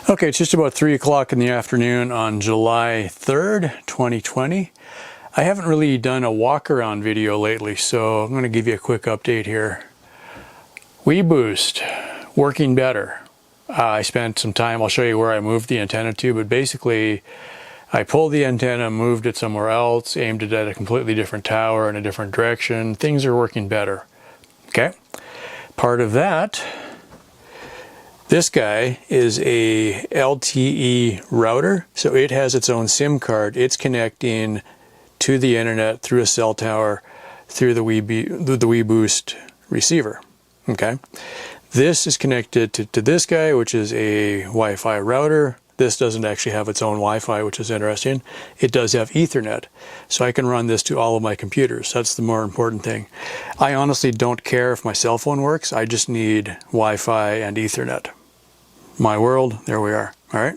Okay, it's just about 3 o'clock in the afternoon on July 3rd, 2020. I haven't really done a walk-around video lately, so I'm going to give you a quick update here. WeBoost, working better. I spent some time, I'll show you where I moved the antenna to, but basically I pulled the antenna, moved it somewhere else, aimed it at a completely different tower in a different direction. Things are working better. Okay? Part of that, this guy is a LTE router, so it has its own SIM card. It's connecting to the internet through a cell tower through the WeBoost receiver. Okay, this is connected to this guy, which is a Wi-Fi router. This doesn't actually have its own Wi-Fi, which is interesting. It does have Ethernet, so I can run this to all of my computers. That's the more important thing. I honestly don't care if my cell phone works. I just need Wi-Fi and Ethernet. My world, there we are. All right.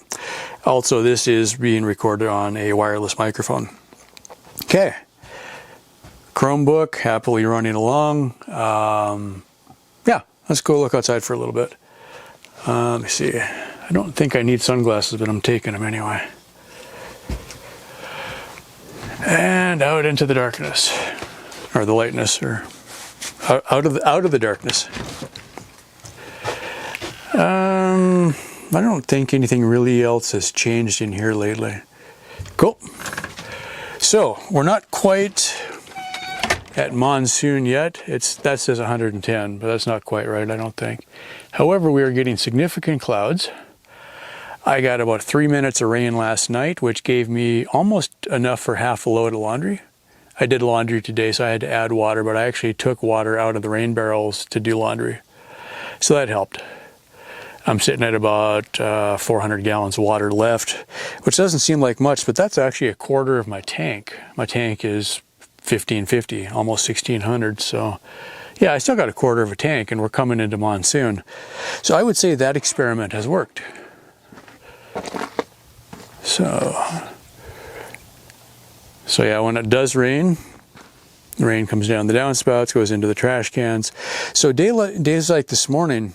Also, this is being recorded on a wireless microphone. Okay. Chromebook, happily running along. Yeah, let's go look outside for a little bit. Let me see. I don't think I need sunglasses, but I'm taking them anyway. And out into the darkness, or the lightness, or out of the darkness. I don't think anything really else has changed in here lately. Cool. So we're not quite at monsoon yet. That says 110, but that's not quite right, I don't think. However, we are getting significant clouds. I got about 3 minutes of rain last night, which gave me almost enough for half a load of laundry. I did laundry today, so I had to add water, but I actually took water out of the rain barrels to do laundry. So that helped. I'm sitting at about 400 gallons of water left, which doesn't seem like much, but that's actually a quarter of my tank. My tank is 1550, almost 1600, so yeah, I still got a quarter of a tank, and we're coming into monsoon. So I would say that experiment has worked. So yeah, when it does rain, the rain comes down the downspouts, goes into the trash cans. So days like this morning,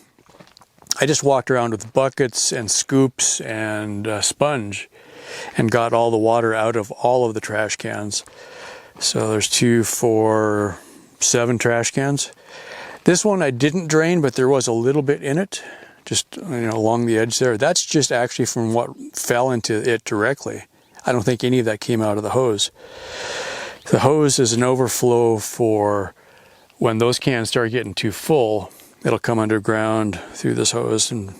I just walked around with buckets and scoops and a sponge and got all the water out of all of the trash cans. So there's 2, 4, 7 trash cans. This one I didn't drain, but there was a little bit in it, just along the edge there. That's just actually from what fell into it directly. I don't think any of that came out of the hose. The hose is an overflow for when those cans start getting too full. It'll come underground through this hose, and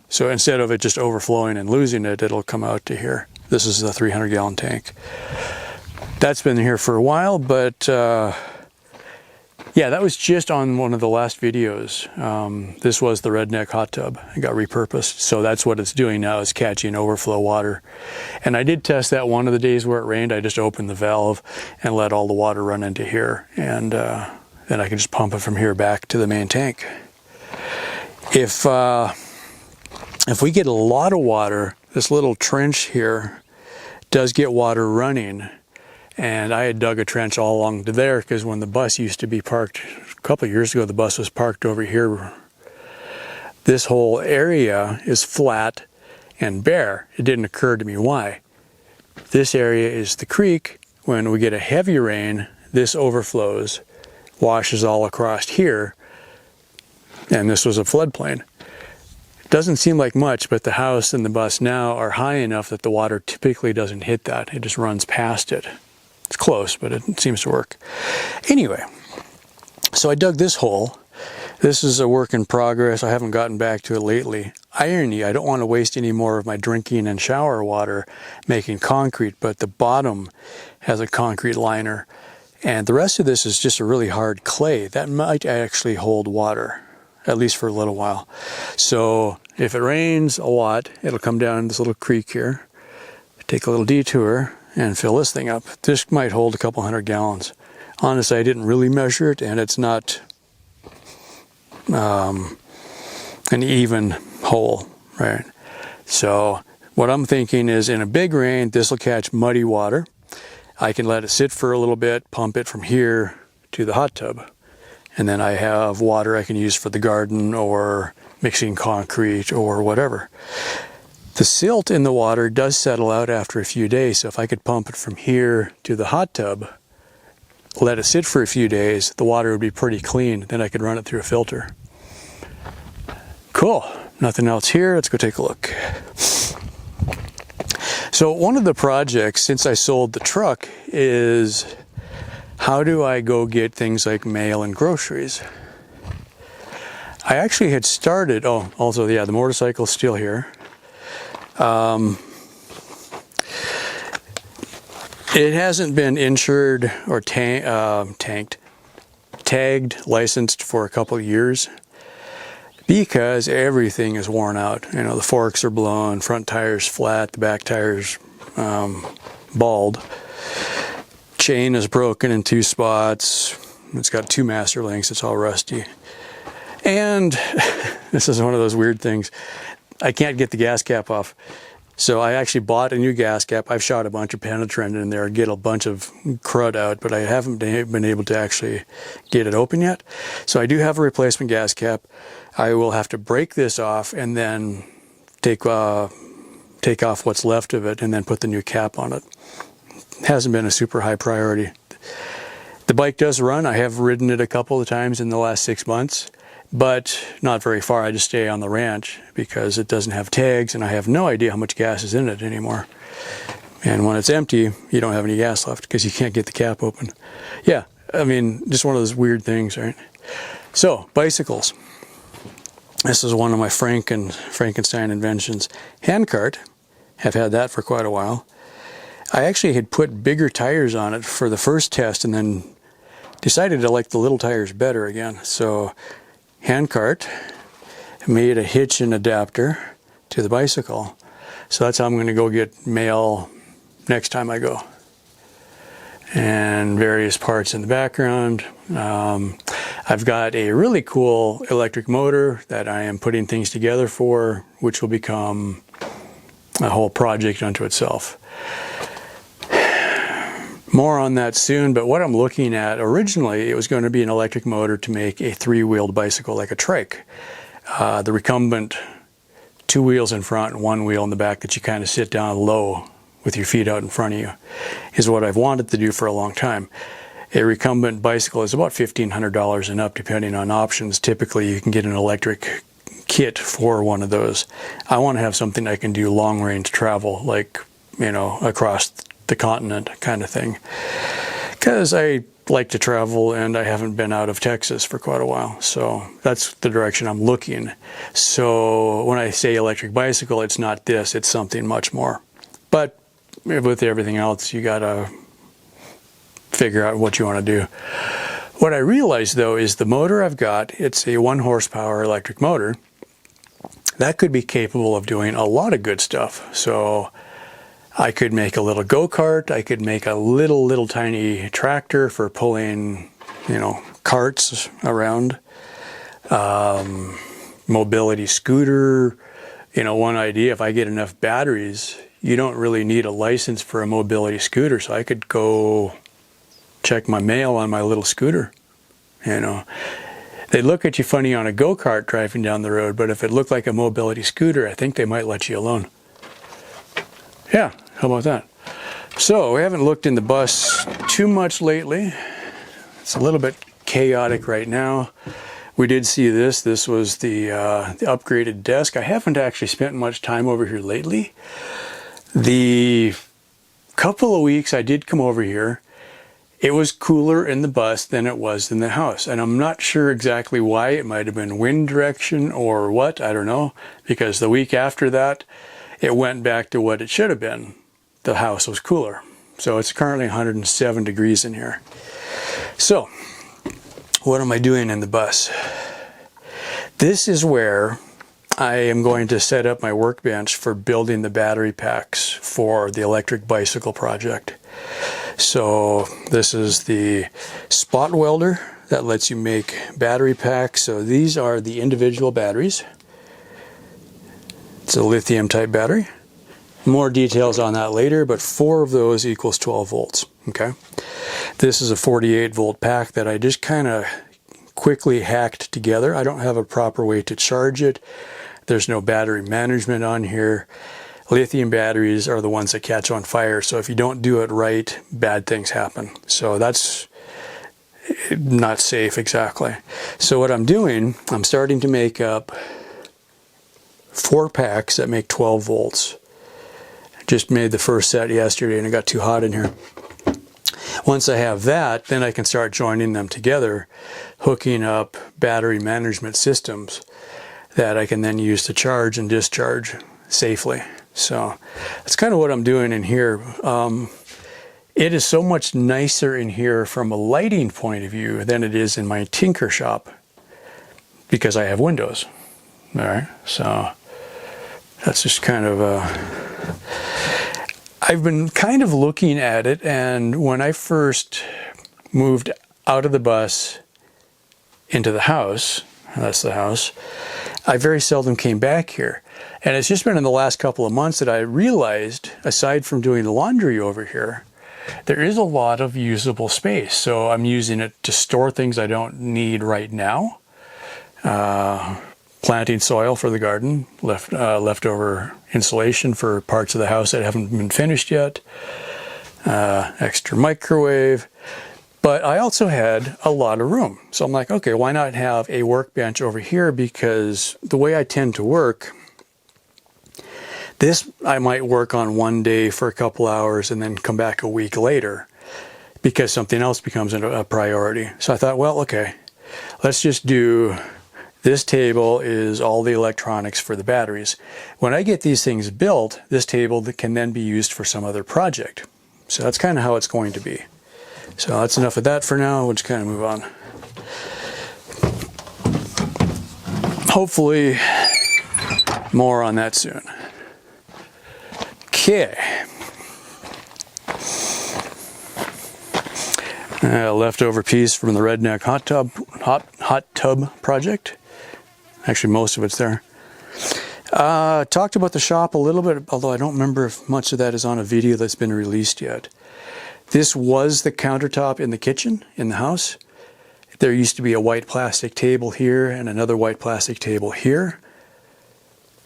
so instead of it just overflowing and losing it, it'll come out to here. This is a 300-gallon tank. That's been here for a while, but yeah, that was just on one of the last videos. This was the redneck hot tub. It got repurposed, so that's what it's doing now, is catching overflow water. And I did test that one of the days where it rained. I just opened the valve and let all the water run into here, and then I can just pump it from here back to the main tank. If we get a lot of water, this little trench here does get water running, and I had dug a trench all along to there because when the bus used to be parked a couple of years ago, the bus was parked over here. This whole area is flat and bare. It didn't occur to me why. This area is the creek. When we get a heavy rain, this overflows, washes all across here, and this was a floodplain. It doesn't seem like much, but the house and the bus now are high enough that the water typically doesn't hit that. It just runs past it. It's close, but it seems to work. Anyway, so I dug this hole. This is a work in progress. I haven't gotten back to it lately. Irony, I don't want to waste any more of my drinking and shower water making concrete, but the bottom has a concrete liner, and the rest of this is just a really hard clay. That might actually hold water, at least for a little while. So if it rains a lot, it'll come down this little creek here, take a little detour, and fill this thing up. This might hold a couple 100 gallons. Honestly, I didn't really measure it, and it's not an even hole, right? So what I'm thinking is, in a big rain, this will catch muddy water. I can let it sit for a little bit, pump it from here to the hot tub, and then I have water I can use for the garden or mixing concrete or whatever. The silt in the water does settle out after a few days, so if I could pump it from here to the hot tub, let it sit for a few days, the water would be pretty clean. Then I could run it through a filter. Cool. Nothing else here. Let's go take a look. So one of the projects since I sold the truck is how do I go get things like mail and groceries? I actually had started, oh, also, yeah, the motorcycle's still here. It hasn't been insured or tagged, licensed for a couple of years because everything is worn out. You know, the forks are blown, front tire's flat, the back tire's bald. Chain is broken in 2 spots. It's got 2 master links. It's all rusty. And this is one of those weird things. I can't get the gas cap off. So I actually bought a new gas cap. I've shot a bunch of penetrant in there, get a bunch of crud out, but I haven't been able to actually get it open yet. So I do have a replacement gas cap. I will have to break this off and then take off what's left of it and then put the new cap on it. Hasn't been a super high priority. The bike does run. I have ridden it a couple of times in the last 6 months. But not very far. I just stay on the ranch because it doesn't have tags and I have no idea how much gas is in it anymore. And when it's empty, you don't have any gas left because you can't get the cap open. Yeah, I mean, just one of those weird things, right? So, bicycles. This is one of my Frankenstein inventions. Handcart. Have had that for quite a while. I actually had put bigger tires on it for the first test and then decided to like the little tires better again. So, handcart, made a hitch and adapter to the bicycle. So that's how I'm going to go get mail next time I go. And various parts in the background. I've got a really cool electric motor that I am putting things together for, which will become a whole project unto itself. More on that soon, but what I'm looking at, originally it was going to be an electric motor to make a 3-wheeled bicycle like a trike. The recumbent 2 wheels in front and 1 wheel in the back that you kind of sit down low with your feet out in front of you is what I've wanted to do for a long time. A recumbent bicycle is about $1,500 and up depending on options. Typically you can get an electric kit for one of those. I want to have something I can do long range travel, like, you know, across the continent kind of thing, because I like to travel and I haven't been out of Texas for quite a while, so that's the direction I'm looking. So when I say electric bicycle, it's not this, it's something much more. But with everything else, you gotta figure out what you want to do. What I realized though is the motor I've got, it's a 1 horsepower electric motor that could be capable of doing a lot of good stuff. So I could make a little go-kart, I could make a little tiny tractor for pulling, you know, carts around, mobility scooter. You know, one idea, if I get enough batteries, you don't really need a license for a mobility scooter, so I could go check my mail on my little scooter, you know. They look at you funny on a go-kart driving down the road, but if it looked like a mobility scooter, I think they might let you alone. Yeah, how about that? So, we haven't looked in the bus too much lately. It's a little bit chaotic right now. We did see this. This was the upgraded desk. I haven't actually spent much time over here lately. The couple of weeks I did come over here, it was cooler in the bus than it was in the house. And I'm not sure exactly why. It might have been wind direction or what, I don't know. Because the week after that, it went back to what it should have been. The house was cooler. So it's currently 107 degrees in here. So, what am I doing in the bus? This is where I am going to set up my workbench for building the battery packs for the electric bicycle project. So this is the spot welder that lets you make battery packs. So these are the individual batteries. It's a lithium type battery. More details on that later, but 4 of those equals 12 volts. Okay. This is a 48 volt pack that I just kind of quickly hacked together. I don't have a proper way to charge it. There's no battery management on here. Lithium batteries are the ones that catch on fire. So if you don't do it right, bad things happen. So that's not safe exactly. So what I'm doing, I'm starting to make up 4 packs that make 12 volts. Just made the first set yesterday and it got too hot in here. Once I have that, then I can start joining them together, hooking up battery management systems that I can then use to charge and discharge safely. So that's kind of what I'm doing in here. It is so much nicer in here from a lighting point of view than it is in my tinker shop because I have windows. All right, so that's just kind of I've been kind of looking at it, and when I first moved out of the bus into the house, that's the house, I very seldom came back here. And it's just been in the last couple of months that I realized, aside from doing the laundry over here, there is a lot of usable space. So I'm using it to store things I don't need right now. Planting soil for the garden, leftover insulation for parts of the house that haven't been finished yet, extra microwave. But I also had a lot of room. So I'm like, okay, why not have a workbench over here? Because the way I tend to work, this I might work on one day for a couple hours and then come back a week later because something else becomes a priority. So I thought, well, okay, let's just do, this table is all the electronics for the batteries. When I get these things built, this table can then be used for some other project. So that's kind of how it's going to be. So that's enough of that for now. We'll just kind of move on. Hopefully more on that soon. Okay. Leftover piece from the Redneck hot tub project. Actually, most of it's there. Talked about the shop a little bit, although I don't remember if much of that is on a video that's been released yet. This was the countertop in the kitchen, in the house. There used to be a white plastic table here and another white plastic table here.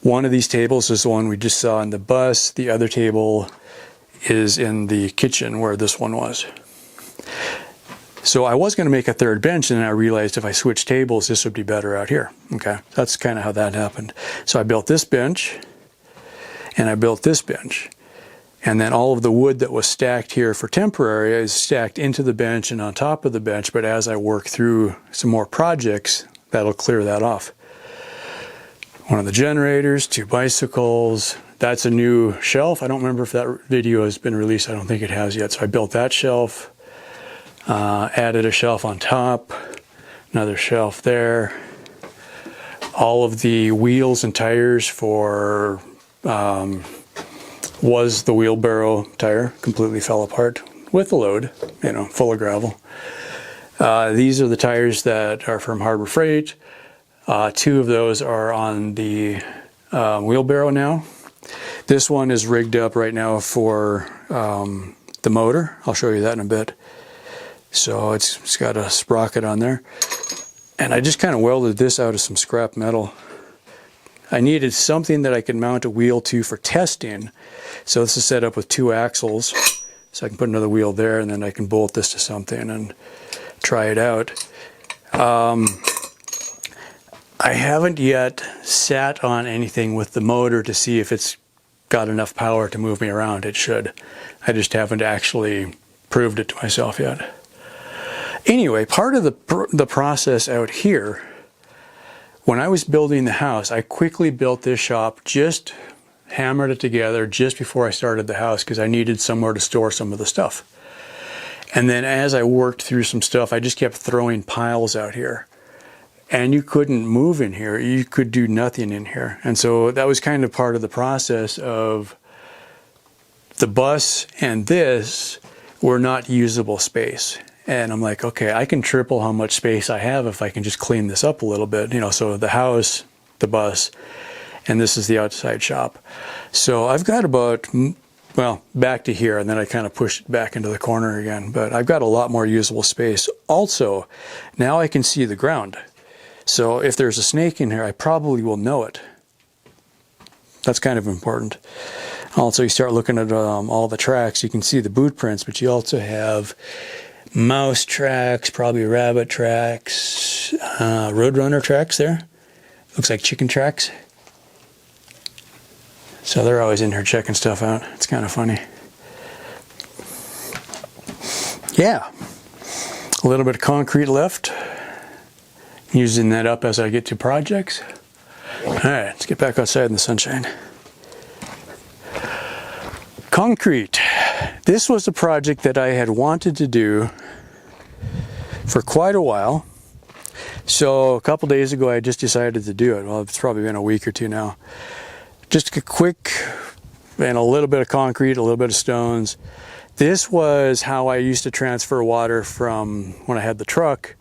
One of these tables is the one we just saw in the bus. The other table is in the kitchen where this one was. So I was going to make a third bench, and then I realized if I switched tables, this would be better out here. Okay, that's kind of how that happened. So I built this bench, and I built this bench. And then all of the wood that was stacked here for temporary is stacked into the bench and on top of the bench. But as I work through some more projects, that'll clear that off. One of the generators, 2 bicycles. That's a new shelf. I don't remember if that video has been released. I don't think it has yet. So I built that shelf. Added a shelf on top. Another shelf there. All of the wheels and tires for... was the wheelbarrow tire, completely fell apart with the load, you know, full of gravel. These are the tires that are from Harbor Freight. 2 of those are on the wheelbarrow now. This one is rigged up right now for the motor. I'll show you that in a bit. So it's got a sprocket on there. And I just kind of welded this out of some scrap metal. I needed something that I could mount a wheel to for testing. So this is set up with 2 axles. So I can put another wheel there, and then I can bolt this to something and try it out. I haven't yet sat on anything with the motor to see if it's got enough power to move me around. It should. I just haven't actually proved it to myself yet. Anyway, part of the process out here, when I was building the house, I quickly built this shop, just hammered it together just before I started the house because I needed somewhere to store some of the stuff. And then as I worked through some stuff, I just kept throwing piles out here. And you couldn't move in here. You could do nothing in here. And so that was kind of part of the process of the bus and this were not usable space. And I'm like, okay, I can triple how much space I have if I can just clean this up a little bit. You know, so the house, the bus, and this is the outside shop. So I've got about, well, back to here, and then I kind of pushed it back into the corner again. But I've got a lot more usable space. Also, now I can see the ground. So if there's a snake in here, I probably will know it That's kind of important. Also, you start looking at all the tracks. You can see the boot prints, but you also have mouse tracks, probably rabbit tracks, roadrunner tracks there. Looks like chicken tracks. So they're always in here checking stuff out. It's kind of funny. Yeah, a little bit of concrete left. Using that up as I get to projects. All right, let's get back outside in the sunshine. Concrete. This was a project that I had wanted to do for quite a while. So a couple days ago, I just decided to do it. Well, it's probably been a week or two now. Just a quick, and a little bit of concrete, a little bit of stones. This was how I used to transfer water from when I had the truck.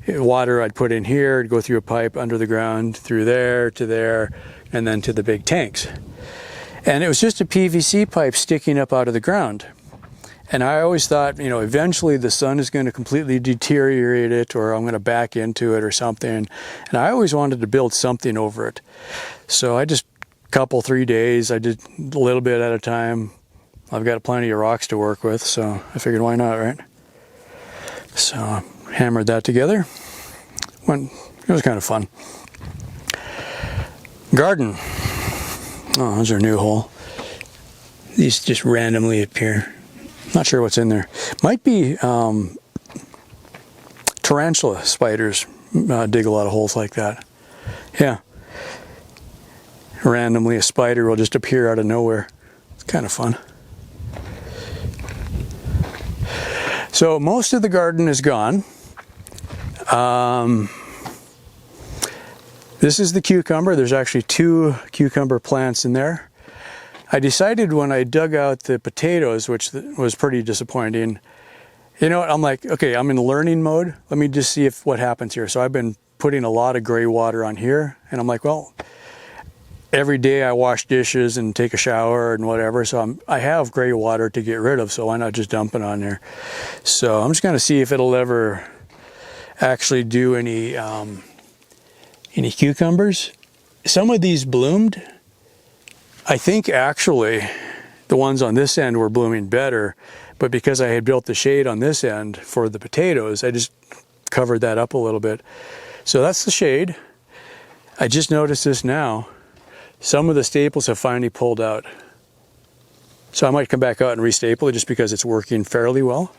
Water I'd put in here, it'd go through a pipe under the ground, through there, to there, and then to the big tanks. And it was just a PVC pipe sticking up out of the ground. And I always thought, you know, eventually the sun is going to completely deteriorate it, or I'm going to back into it or something. And I always wanted to build something over it. So I just, couple, 3 days, I did a little bit at a time. I've got plenty of rocks to work with, so I figured why not, right? So hammered that together. It was kind of fun. Garden. Oh, there's our new hole. These just randomly appear. Not sure what's in there. Might be tarantula spiders dig a lot of holes like that. Yeah. Randomly a spider will just appear out of nowhere. It's kind of fun. So most of the garden is gone. This is the cucumber. There's actually 2 cucumber plants in there. I decided when I dug out the potatoes, which was pretty disappointing, you know what, I'm like, okay, I'm in learning mode. Let me just see what happens here. So I've been putting a lot of gray water on here, and I'm like, well, every day I wash dishes and take a shower and whatever, so I have gray water to get rid of, so why not just dump it on there? So I'm just going to see if it'll ever actually do any cucumbers. Some of these bloomed. I think actually the ones on this end were blooming better, but because I had built the shade on this end for the potatoes, I just covered that up a little bit. So that's the shade. I just noticed this now. Some of the staples have finally pulled out. So I might come back out and restaple it just because it's working fairly well.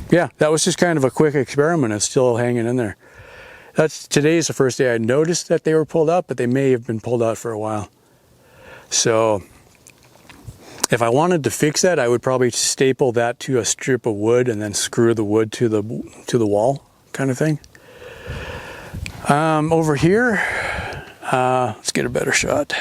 Yeah, that was just kind of a quick experiment. It's still hanging in there. Today's the first day I noticed that they were pulled out, but they may have been pulled out for a while. So if I wanted to fix that, I would probably staple that to a strip of wood and then screw the wood to the wall kind of thing. Over here, let's get a better shot.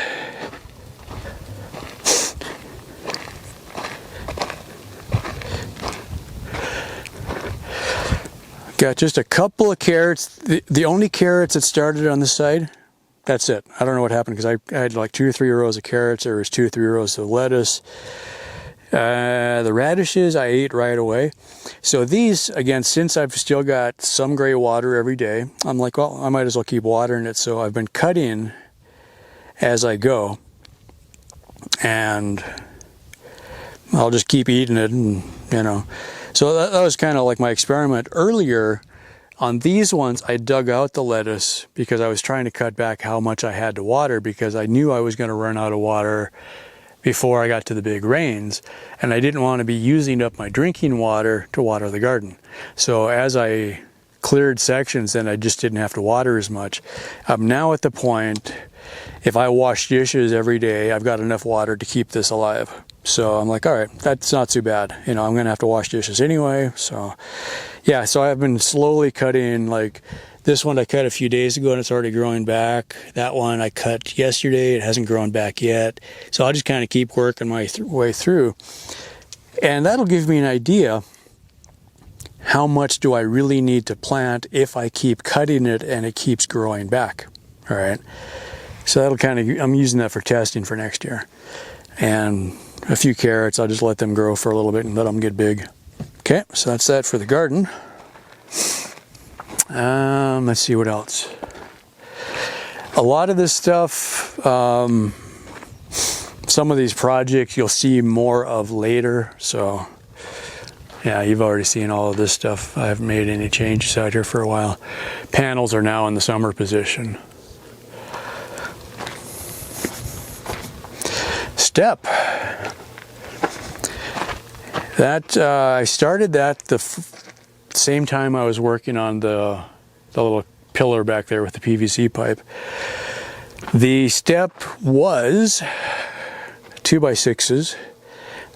Got just a couple of carrots. The only carrots that started on this side, that's it. I don't know what happened because I had like 2 or 3 rows of carrots. There was 2 or 3 rows of lettuce. The radishes I ate right away. So these, again, since I've still got some gray water every day, I'm like, well, I might as well keep watering it. So I've been cutting as I go. And I'll just keep eating it, and you know. So that was kind of like my experiment. Earlier on these ones, I dug out the lettuce because I was trying to cut back how much I had to water, because I knew I was going to run out of water before I got to the big rains, and I didn't want to be using up my drinking water to water the garden. So as I cleared sections, then I just didn't have to water as much. I'm now at the point, if I wash dishes every day, I've got enough water to keep this alive. So I'm like, all right, that's not too bad. You know, I'm going to have to wash dishes anyway. So yeah, so I've been slowly cutting. Like this one I cut a few days ago and it's already growing back. That one I cut yesterday. It hasn't grown back yet. So I'll just kind of keep working my way through. And that'll give me an idea how much do I really need to plant if I keep cutting it and it keeps growing back. All right. So that'll kind of, I'm using that for testing for next year. And a few carrots, I'll just let them grow for a little bit and let them get big. Okay, so that's that for the garden. Let's see what else. A lot of this stuff, some of these projects you'll see more of later. So yeah, you've already seen all of this stuff. I haven't made any changes out here for a while. Panels are now in the summer position. Step. That I started that the same time I was working on the little pillar back there with the PVC pipe. The step was 2x6s.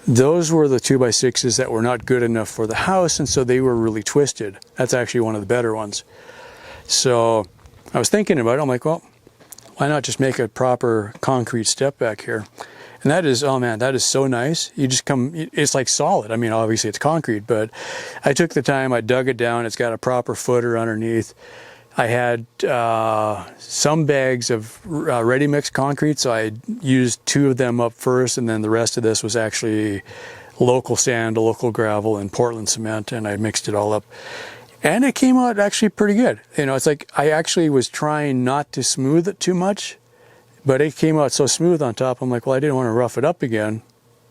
Those were the 2x6s that were not good enough for the house, and so they were really twisted. That's actually one of the better ones. So I was thinking about it. I'm like, well, why not just make a proper concrete step back here? And that is, oh man, that is so nice. You just come, it's like solid. I mean, obviously it's concrete, but I took the time, I dug it down. It's got a proper footer underneath. I had some bags of ready mix concrete, so I used 2 of them up first, and then the rest of this was actually local sand, local gravel, and Portland cement, and I mixed it all up. And it came out actually pretty good. You know, it's like I actually was trying not to smooth it too much, but it came out so smooth on top. I'm like, well, I didn't want to rough it up again,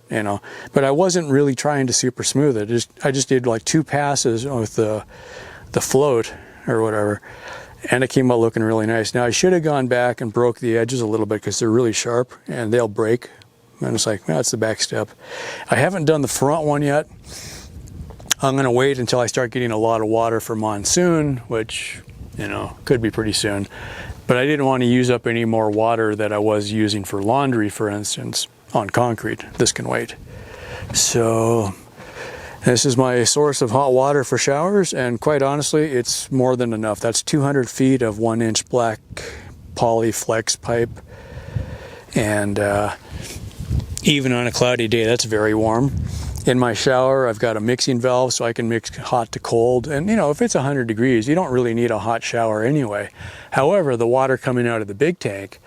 you know. But I wasn't really trying to super smooth it. I just did like 2 passes with the float or whatever, and it came out looking really nice. Now I should have gone back and broke the edges a little bit because they're really sharp and they'll break. And it's like, well, that's the back step. I haven't done the front one yet. I'm gonna wait until I start getting a lot of water for monsoon, which, you know, could be pretty soon. But I didn't want to use up any more water that I was using for laundry, for instance, on concrete. This can wait. So this is my source of hot water for showers, and quite honestly, it's more than enough. That's 200 feet of 1-inch black poly flex pipe. And even on a cloudy day, that's very warm. In my shower, I've got a mixing valve so I can mix hot to cold. And you know, if it's 100 degrees, you don't really need a hot shower anyway. However, the water coming out of the big tank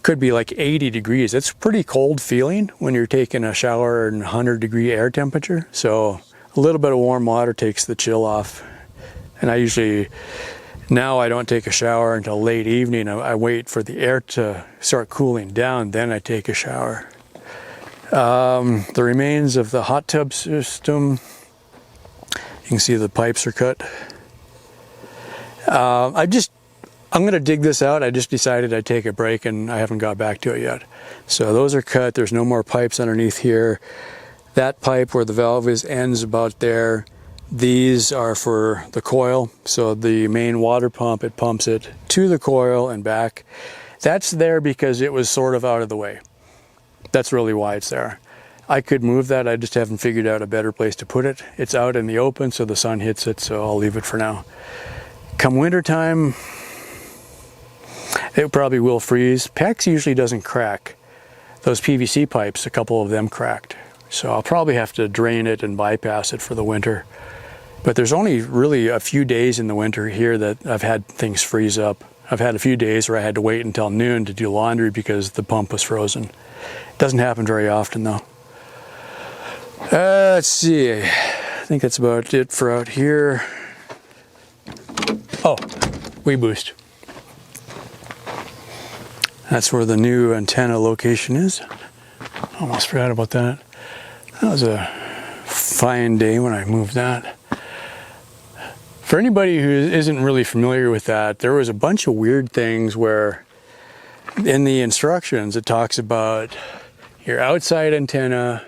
could be like 80 degrees. It's pretty cold feeling when you're taking a shower in 100-degree air temperature. So a little bit of warm water takes the chill off. And I usually, now I don't take a shower until late evening. I wait for the air to start cooling down, then I take a shower. The remains of the hot tub system, you can see the pipes are cut. I'm going to dig this out. I just decided I'd take a break and I haven't got back to it yet. So those are cut. There's no more pipes underneath here. That pipe where the valve is ends about there. These are for the coil. So the main water pump, it pumps it to the coil and back. That's there because it was sort of out of the way. That's really why it's there. I could move that, I just haven't figured out a better place to put it. It's out in the open so the sun hits it, so I'll leave it for now. Come winter time, it probably will freeze. PEX usually doesn't crack. Those PVC pipes, a couple of them cracked. So I'll probably have to drain it and bypass it for the winter. But there's only really a few days in the winter here that I've had things freeze up. I've had a few days where I had to wait until noon to do laundry because the pump was frozen. Doesn't happen very often though. Let's see, I think that's about it for out here. Oh, WeBoost. That's where the new antenna location is. Almost forgot about that. That was a fine day when I moved that. For anybody who isn't really familiar with that, there was a bunch of weird things where in the instructions it talks about your outside antenna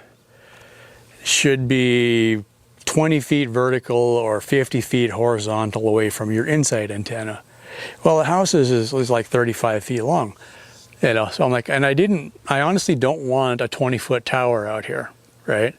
should be 20 feet vertical or 50 feet horizontal away from your inside antenna. Well, the house is like 35 feet long. You know, so I'm like, and I honestly don't want a 20-foot tower out here, right?